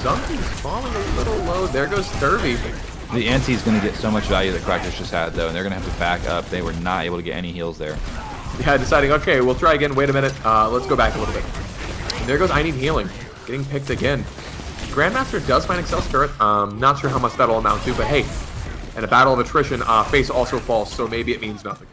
something's falling a little low. There goes Thurvey. The anti is going to get so much value that Crackers just had, though, and they're going to have to back up. They were not able to get any heals there. Yeah, deciding, okay, we'll try again. Wait a minute. Let's go back a little bit. And there goes I Need Healing. Getting picked again. Grandmaster does find Excel Spirit. Not sure how much that'll amount to, but hey, in a battle of attrition, face also falls, so maybe it means nothing.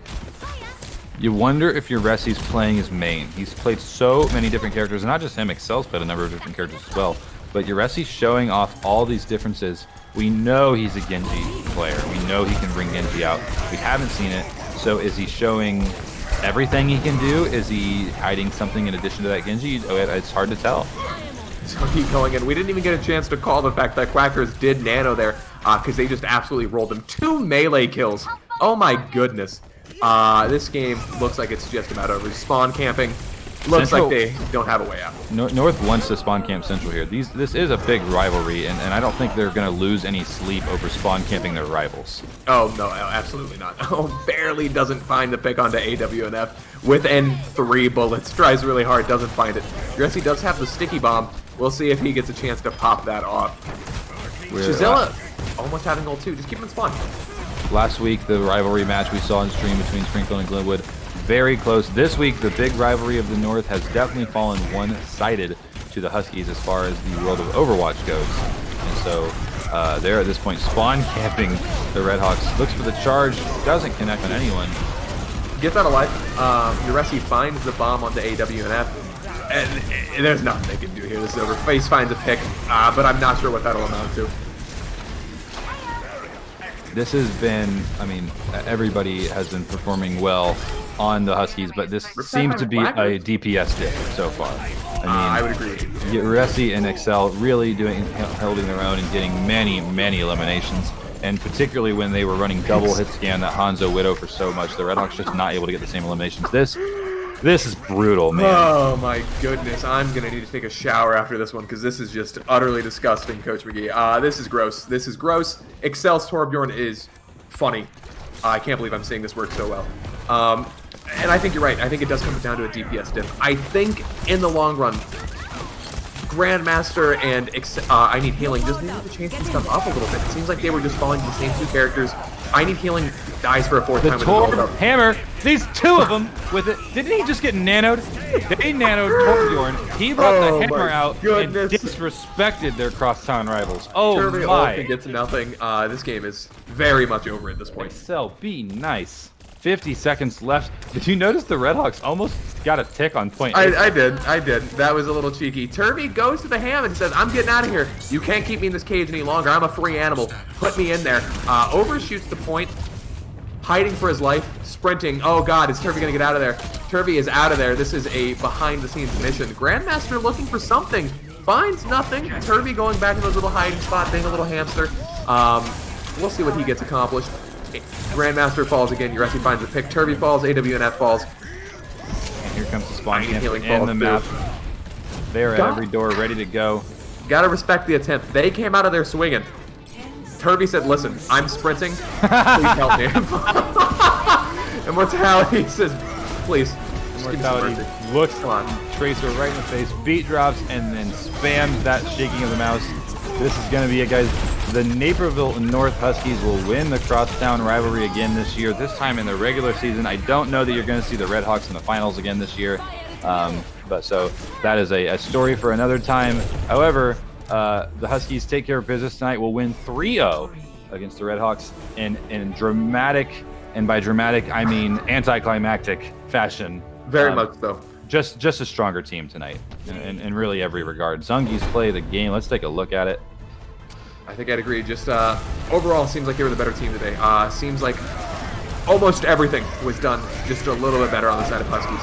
You wonder if Uresi's playing his main. He's played so many different characters, and not just him, Excel's played a number of different characters as well. But Uresi's showing off all these differences. We know he's a Genji player. We know he can bring Genji out. We haven't seen it, so is he showing everything he can do? Is he hiding something in addition to that Genji? It's hard to tell. So keep going in. We didn't even get a chance to call the fact that Quackers did nano there because they just absolutely rolled them. 2 melee kills. Oh my goodness. This game looks like it's just about over. Spawn camping. Looks Central, like they don't have a way out. North wants to spawn camp Central here. This is a big rivalry, and I don't think they're going to lose any sleep over spawn camping their rivals. Oh, no, absolutely not. Oh, barely doesn't find the pick onto AWNF. Within 3 bullets. Tries really hard, doesn't find it. Uresi does have the sticky bomb. We'll see if he gets a chance to pop that off. Shazilla almost having goal too. Just keep him in spawn. Last week, the rivalry match we saw in stream between Springfield and Glenwood, very close. This week, the big rivalry of the North has definitely fallen one-sided to the Huskies as far as the world of Overwatch goes. And so they're at this point spawn camping the Redhawks. Looks for the charge, doesn't connect on anyone. gets out alive. Uresi finds the bomb onto AWNF, and there's nothing they can do here. This is over. Face finds a pick, but I'm not sure what that'll amount to. This has been, I mean, everybody has been performing well on the Huskies, but this seems to be a DPS dip so far. I mean, I would agree with you. Uresi and Excel really holding their own and getting many eliminations. And particularly when they were running double hit scan that Hanzo Widow for so much, the Redhawks just not able to get the same eliminations. This is brutal, man. Oh my goodness, I'm gonna need to take a shower after this one because this is just utterly disgusting, Coach McGee. This is gross. This is gross. Excel's Torbjorn is funny. I can't believe I'm seeing this work so well. And I think you're right. I think it does come down to a DPS dip. I think in the long run, Grandmaster and I Need Healing just needed to change some stuff up a little bit. It seems like they were just following the same two characters. I Need Healing dies for a fourth time. The Torb hammer, these two of them with it. Didn't he just get nanoed? They nanoed Torbjorn. He brought the hammer out and disrespected their crosstown rivals. Oh Turvey my. gets nothing. This game is very much over at this point. Excel, be nice. 50 seconds left. Did you notice the Redhawks almost got a tick on point? I did. That was a little cheeky. Turvey goes to the ham and says, I'm getting out of here. You can't keep me in this cage any longer. I'm a free animal. Put me in there. Overshoots the point. Hiding for his life. Sprinting. Oh, God. Is Turvey going to get out of there? Turvey is out of there. This is a behind-the-scenes mission. Grandmaster looking for something. Finds nothing. Turvey going back in the little hiding spot, being a little hamster. We'll see what he gets accomplished. Grandmaster falls again. Uresi finds a pick. Turvey falls. AWNF falls. And here comes the spawn camper in the map. They're at every door, ready to go. Gotta respect the attempt. They came out of there swinging. Turvey said, listen, I'm sprinting. Please help me. Immortality says, please. Immortality looks Tracer right in the face, beat drops, and then spams that shaking of the mouse. This is going to be it, guys. The Naperville North Huskies will win the crosstown rivalry again this year, this time in the regular season. I don't know that you're going to see the Redhawks in the finals again this year. But so that is a story for another time. However, the Huskies take care of business tonight. Will win 3-0 against the Redhawks in dramatic, and by dramatic, I mean anticlimactic fashion. Very much so. Just a stronger team tonight in really every regard. Zungies play the game. Let's take a look at it. I think I'd agree. Just overall, seems like they were the better team today. Seems like almost everything was done just a little bit better on the side of Huskies.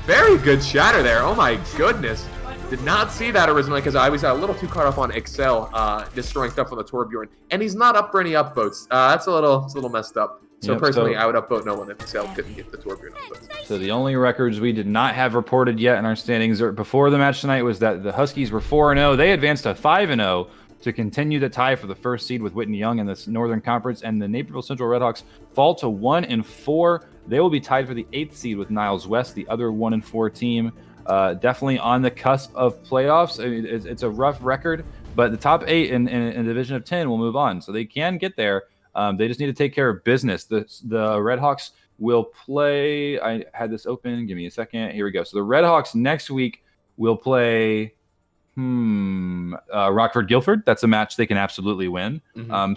Very good shatter there. Oh my goodness. Did not see that originally because I was a little too caught up on Excel destroying stuff on the Torbjorn. And he's not up for any upvotes. That's a little messed up. So personally, I would upvote no one if Excel couldn't get the Torbjorn upvotes. So the only records we did not have reported yet in our standings before the match tonight was that the Huskies were 4-0. They advanced to 5-0 to continue the tie for the first seed with Whitney Young in this Northern Conference. And the Naperville Central Redhawks fall to 1-4. They will be tied for the 8th seed with Niles West, the other 1-4 team. Definitely on the cusp of playoffs. I mean, it's a rough record, but the top 8 in a division of 10 will move on, so they can get there. They just need to take care of business. The Redhawks will play. I had this open. Give me a second. Here we go. So the Redhawks next week will play Rockford Guilford. That's a match they can absolutely win.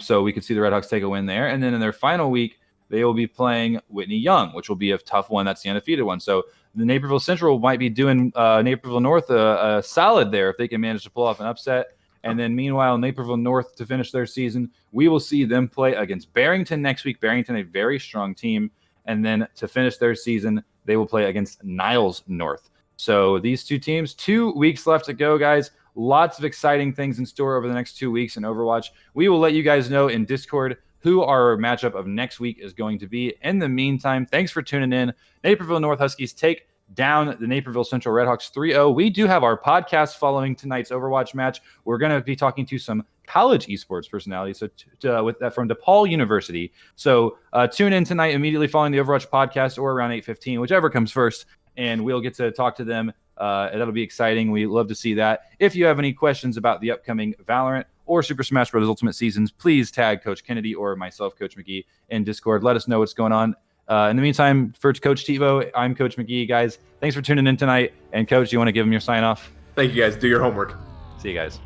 So we could see the Redhawks take a win there, and then in their final week they will be playing Whitney Young, which will be a tough one. That's the undefeated one. So the Naperville Central might be doing Naperville North a solid there if they can manage to pull off an upset. And then meanwhile, Naperville North to finish their season, we will see them play against Barrington next week. Barrington, a very strong team. And then to finish their season, they will play against Niles North. So these two teams, 2 weeks left to go, guys. Lots of exciting things in store over the next 2 weeks in Overwatch. We will let you guys know in Discord who our matchup of next week is going to be. In the meantime, thanks for tuning in. Naperville North Huskies take down the Naperville Central Redhawks 3-0. We do have our podcast following tonight's Overwatch match. We're going to be talking to some college esports personalities with that from DePaul University. So tune in tonight immediately following the Overwatch podcast or around 8:15, whichever comes first, and we'll get to talk to them. That'll be exciting. We love to see that. If you have any questions about the upcoming Valorant or Super Smash Bros. Ultimate seasons, please tag Coach Kennedy or myself, Coach McGee, in Discord. Let us know what's going on. In the meantime, for Coach Tivo, I'm Coach McGee. Guys, thanks for tuning in tonight. And Coach, you want to give them your sign off? Thank you, guys. Do your homework. See you guys.